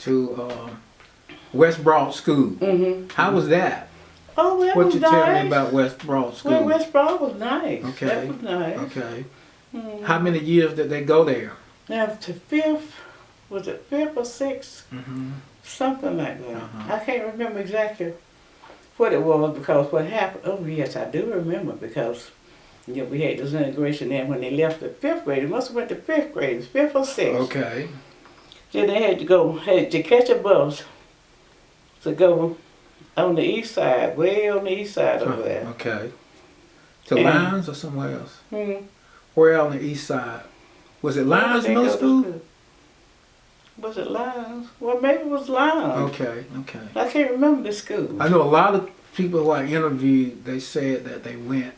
to West Broad School. How was that? Oh, that What was you nice. tell me about West Broad School? Well, West Broad was nice. Okay. That was nice. Okay. How many years did they go there? Now, to fifth, was it fifth or sixth? Something like that. I can't remember exactly what it was because what happened. Oh, yes, I do remember because we had this integration there when they left the fifth grade. It must have went to fifth grade, fifth or sixth. Okay. Then they had to catch a bus to go on the east side, way on the east side over there. Okay. To And- Lyons or somewhere else? Hmm. Where on the east side? Was it Lyons Where did they Middle go to School? Was it Lyons? Well, maybe it was Lyons. Okay, okay. I can't remember the school. I know a lot of people who I interviewed, they said that they went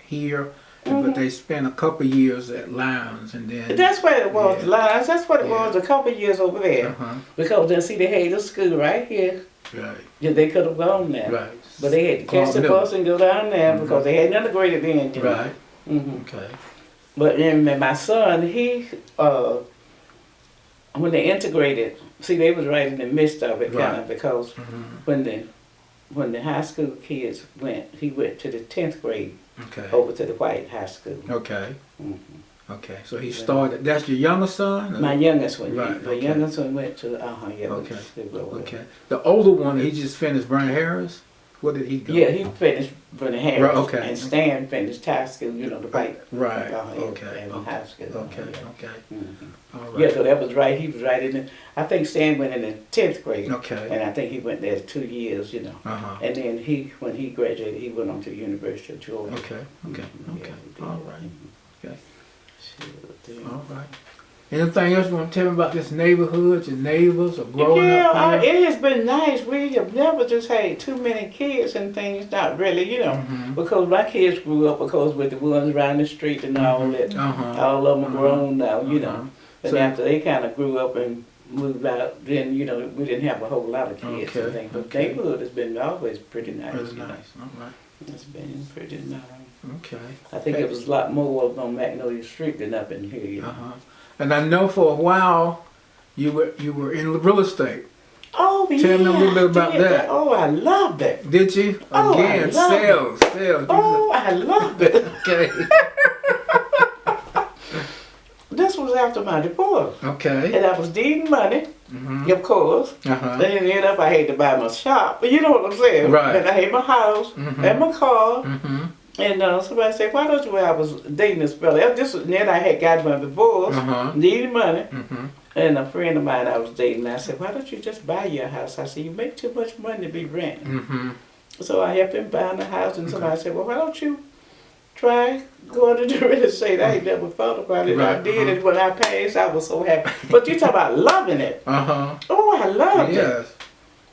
here, but they spent a couple years at Lyons and then... That's what it was, Yeah. Lyons. That's what it Yeah. was a couple of years over there. Uh-huh. Because then, see, they had this school right here. Right, Yeah, they could have gone there. right. But they had to catch the bus and go down there because they hadn't integrated then. Right, Mm-hmm. okay. But then my son, when they integrated, see, they was right in the midst of it, kind Right. of, because when the high school kids went, he went to the 10th grade Okay. over to the white high school. Okay. Mhm. Okay. So he started. That's your younger son? My youngest one, Right, the okay. youngest one went to yeah. Okay. went to school over there. Okay. The older one, he just finished Vernon Harris. Where did he go? Yeah, he finished Vernon Harris. Right, okay. And Stan finished high school, the white. Right. yeah, Okay. in Okay. high school. Okay. Yeah. Okay. Mhm. All right. Yeah, so that was right. He was right in the. I think Stan went in the 10th grade. Okay. And I think he went there 2 years, Uh-huh. And then when he graduated, he went on to the University of Georgia. Okay. Okay. Mhm. Okay. Yeah, he did. All right. Okay. Sure did. All right. Anything else you want to tell me about this neighborhood, your neighbors, or growing up here? It has been nice. We have never just had too many kids and things. Not really, because my kids grew up with the ones around the street and all that. Uh-huh. All of them are grown now, Uh-huh. But So- after they kind of grew up and moved out, then we didn't have a whole lot of kids Okay, and things. But okay. neighborhood has been always pretty nice. That's nice. All right. It's been pretty nice. Okay. I think it was a lot more up on Magnolia Street than up in here. Uh-huh. And I know for a while you were in real estate. Oh, yeah. Tell me a little bit about I did that. Oh, I loved it. Did you? Oh, I Again, love sales. Oh, I loved it. Okay. This was after my divorce. Okay. And I was needing money, Mm-hmm. of course. Uh-huh. Then it ended up I had to buy my shop. But you know what I'm saying? Right. And I had my house Mhm. and my car. Mm-hmm. And somebody said, why don't you, I was dating this fella. And then I had got my divorce, Uh-huh. needed money. Mm-hmm. And a friend of mine I was dating, I said, why don't you just buy your house? I said, you make too much money to be renting. Mm-hmm. So I helped him buy the house, and somebody said, well, why don't you try going to the real estate? I ain't never thought about it. I Right, did it when I passed. I was so happy. But you talk about loving it. Uh-huh. Oh, I loved it. Yes.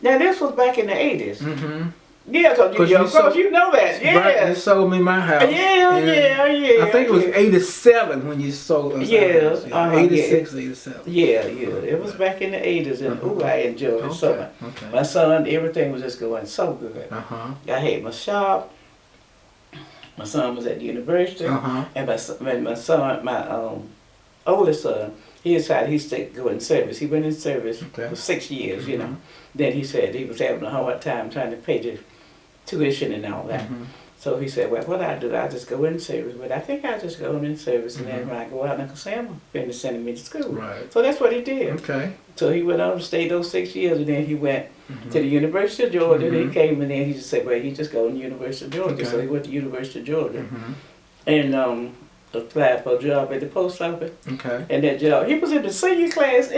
Now, this was back in the 80s. Mm-hmm. Yeah, because Cause you, you of course, sold- you know that. Right, Yeah. you sold me my house. Yeah. I think it was 87 when you sold us. Yes, our house. 86, 87. Yeah. It was back in the 80s, and ooh, I enjoyed it so much. Okay. My son, everything was just going so good. Uh-huh. I had my shop. My son was at the university. Uh-huh. And my oldest son, he decided he stayed go in service. He went in service Okay. for 6 years, Then he said he was having a hard time trying to pay the tuition and all that. Mhm. So he said, well, what I do, I just go in service. But I think I just go in service, and then when I go out, Uncle Sam finished sending me to school. Right. So that's what he did. Okay. So he went on to stay those 6 years, and then he went to the University of Georgia. And he came, and then he just said, well, he just go to the University of Georgia. So Okay. he went to University of Georgia. Mm-hmm. And applied for a job at the post office. Okay. And that job, he was in the senior class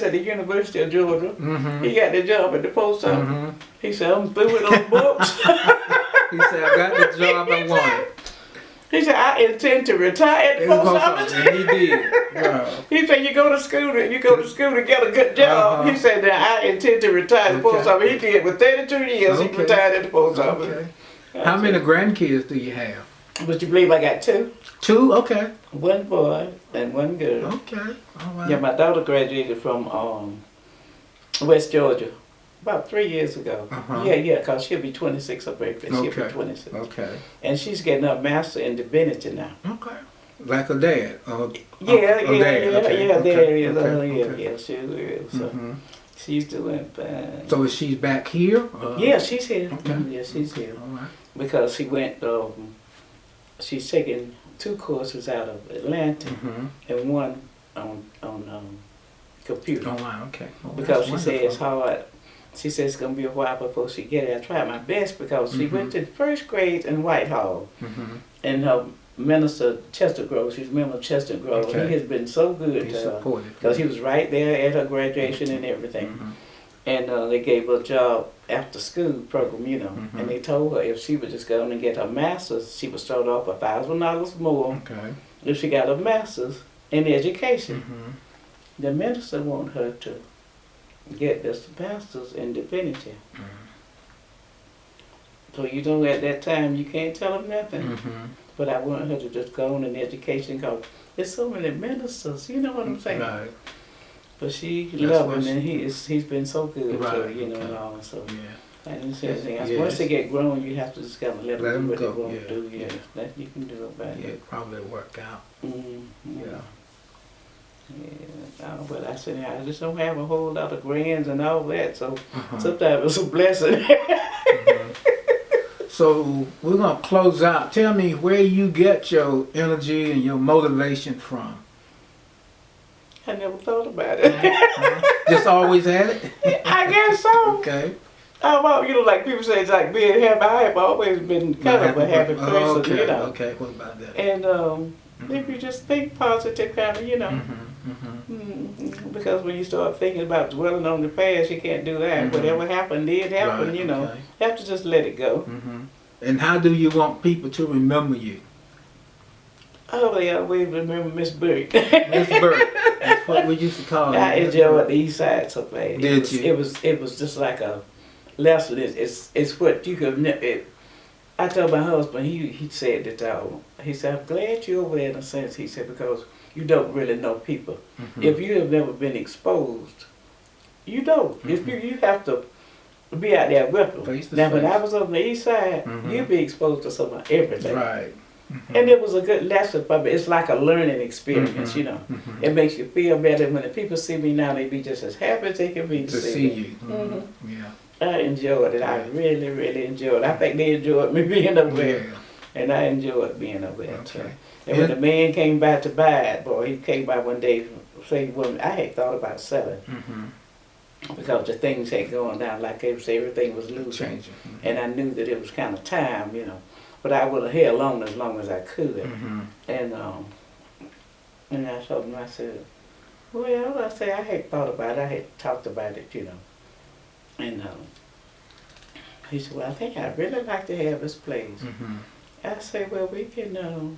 at the University of Georgia. Mm-hmm. He got the job at the post office. Mm-hmm. He said, I'm through with those books. He said, I got the job I wanted. He said, I intend to retire at the post office. And he did. Wow. He said, you go to school to get a good job. Uh-huh. He said, now I intend to retire at the post Okay. office. He did with 32 years. He Okay. retired at the post office. Okay. How many grandkids do you have? But you believe I got 2? 2? Okay. One boy and one girl. Okay. All right. Yeah, my daughter graduated from West Georgia about 3 years ago. Uh-huh. Yeah, because she'll be 26 her birthday. She'll Okay. be 26. Okay. And she's getting her master in divinity now. Okay. Like a dad. Yeah, a dad. Okay. there Okay. is. Okay. Okay. Yeah, she is. So. Mhm. She's doing fine. So is she back here? Yeah, she's here. Okay. Yeah, she's here. All right. Because she went, she's taking 2 courses out of Atlanta Mm-hmm. and one on computer. Online, okay. Oh, Because that's she said it's wonderful. hard. She said it's going to be a while before she get it. I tried my best because she Mhm. went to first grade in Whitehall. Mm-hmm. And her minister, Chester Grove, she's a member of Chester Grove. Okay. He has been so good He's to her. supportive. Because he was right there at her graduation and everything. Mm-hmm. And they gave her a job after school program, you know. Mhm. And they told her if she would just go on and get her master's, she would start off $1,000 more Okay. if she got a master's in education. Mm-hmm. The minister want her to get this master's in divinity. So you know at that time you can't tell them nothing. Mm-hmm. But I want her to just go on in education because there's so many ministers, you know what I'm saying? Right. But she That's loved what him she- and he's been so good to her, Right, you know, okay. and all. So Yeah. I didn't say anything else. Yes. Once they get grown, you have to just kind of let Let them 'em do what go, they want yeah, to do. Yeah, yeah. that you can do about Yeah, it. it probably work out. Mm-hmm. Yeah. Yeah, but I said I just don't have a whole lot of grands and all that, so Uh-huh. sometimes it's a blessing. Mhm. So we're gonna close out. Tell me where you get your energy and your motivation from. I never thought about it. Just always had it. I guess so. Okay. Well, you know, like people say, it's like being happy. I have always been kind of a happy person, Okay. you know. Okay. What about that? And if you just think positive, kind of, you know. Mm-hmm. Mm-hmm. Because when you start thinking about dwelling on the past, you can't do that. Mhm. Whatever happened did happen, Right, you know. okay. You have to just let it go. Mm-hmm. And how do you want people to remember you? Oh, they always remember Miss Burke. Miss Burke. That's what we used to call her. I enjoyed the East Side so bad. Did you? It was just like a lesson. It's what you could. I told my husband. He said that. He said, "I'm glad you're over there in a sense." He said because you don't really know people. Mhm. If you have never been exposed, you don't. If you have to be out there with them. Face to Now, when face. I was on the East Side, Mhm. you'd be exposed to some of everything. Right. And it was a good lesson for me. It's like a learning experience, Mhm. you know. Mhm. It makes you feel better. When the people see me now, they be just as happy as they can be To see me. you. Mhm. Yeah. I enjoyed it. I really, really enjoyed it. I think they enjoyed me being over there. And I enjoyed being over there too. Okay. And when the man came by to buy it, boy, he came by one day, say, well, I had thought about selling Mm-hmm. because the things had gone down, like they say everything was losing. Changing. And I knew that it was kind of time, you know. But I would have held on as long as I could. Mm-hmm. And I told him, I said, well, I said, I had thought about it. I had talked about it, you know. And he said, well, I think I'd really like to have this place. Mm-hmm. I said, well, we can,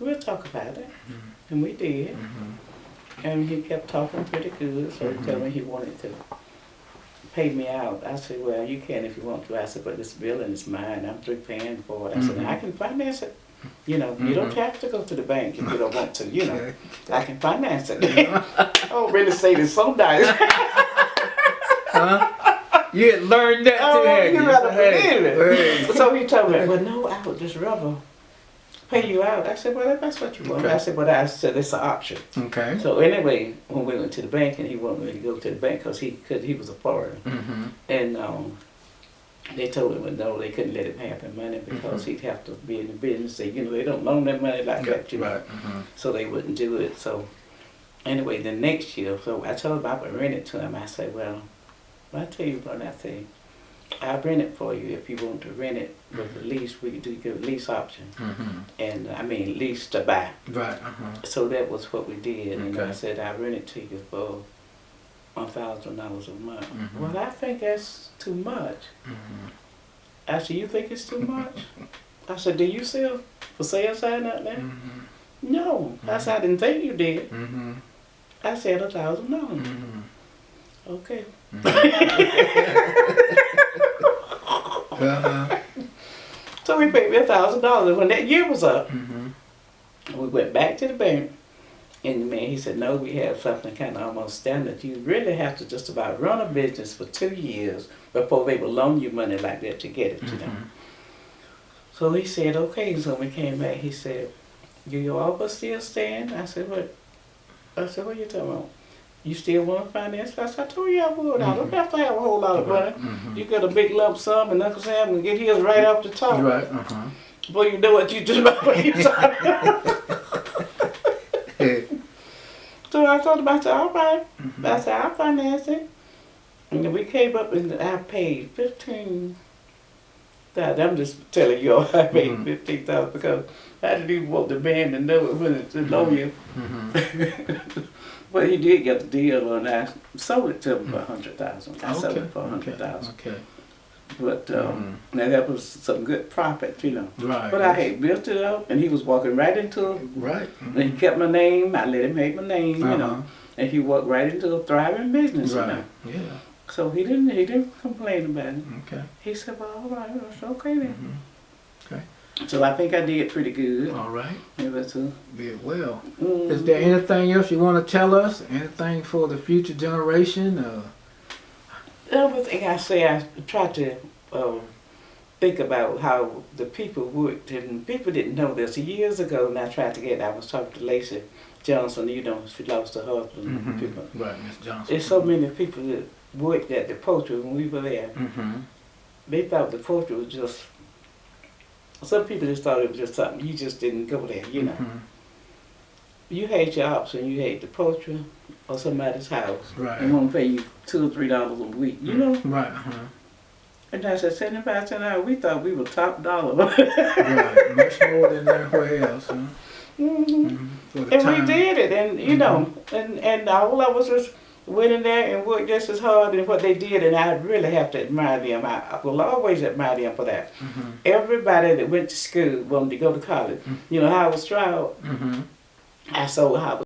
we'll talk about it. Mhm. And we did. Mm-hmm. And he kept talking pretty good, so he told me he wanted to pay me out. I said, well, you can if you want to. I said, but this building is mine. I'm through paying for it. I said, Mhm. I can finance it. You know, you don't Mhm. have to go to the bank if you don't want to, you know. Okay. I can finance it. Oh, really say this so nice. Huh? You had learned that Oh, too, had you you? better Hey, believe it. hey. So he told me, well, no, I would just rather pay you out. I said, well, if that's what you want. Okay. I said, but I said, it's an option. Okay. So anyway, when we went to the bank and he wanted me to go to the bank because he was a foreigner. Mm-hmm. And they told him, well, no, they couldn't let him have the money because Mhm. he'd have to be in the business. They, you know, they don't loan that money like that, you know. Right. Mm-hmm. So they wouldn't do it. So anyway, the next year, so I told him I would rent it to him. I said, well, I tell you what, I say, I'll rent it for you if you want to rent it with the lease. We could do give a lease option, Mm-hmm. and I mean lease to buy. Right. Uh-huh. So that was what we did, and I Okay. said I rent it to you for $1,000 a month. Mhm. Well, I think that's too much. Mm-hmm. I said, you think it's too much? I said, do you sell for sale sign out there? Mm-hmm. No. I said, I didn't think you did. Mm-hmm. I said $1,000. Mm-hmm. Okay. Uh-huh. So he paid me $1,000. When that year was up, Mm-hmm. we went back to the bank, and the man, he said, no, we have something kind of almost standard. You really have to just about run a business for 2 years before they will loan you money like that to get it, you know. Mhm. So he said, okay. So when we came back, he said, do your offer still stand? I said, what? I said, what you talking about? you still want to finance? I said, I told you I would. I don't have to have a whole lot of money. Mm-hmm. You get a big lump sum, and Uncle Sam will get his right off the top. Right. Boy, you know what you just about what you started. So I told him, I said, all right. I said, I'll finance it. And then we came up and I paid 15. I'm just telling you, I paid $15 because I didn't even want the man to know it when it's a lawyer. But he did get the deal, and I sold it to him for $100,000. I sold it for $100,000. Okay. But now that was some good profit, you know. Right. But I had built it up, and he was walking right into it. Right. And he kept my name. I let him have my name, you know. And he walked right into a thriving business, you know. Yeah. So he didn't complain about it. Okay. He said, well, all right, it's okay then. Okay. So I think I did pretty good. All right. Yeah, that's it. Did well. Is there anything else you want to tell us? Anything for the future generation? The other thing I say, I try to think about how the people worked, and people didn't know this. Years ago, and I was talking to Lacey Johnson, you know, she lost her husband. People. Right, Miss Johnson. There's so many people that worked at the poultry when we were there. They thought the poultry was just, some people just thought it was just something, you just didn't go there, you know. You hate your ops and you hate the poultry or somebody's house. Right. They won't pay you $2 or $3 a week, you know? Right. And I said, 75 cents an hour, we thought we were top dollar. Right. Much more than everywhere else, huh? For the And time. we did it, and you know, and all of us was went in there and worked just as hard as what they did, and I really have to admire them. I will always admire them for that. Everybody that went to school wanted to go to college. You know, Howard Stroud, I saw Howard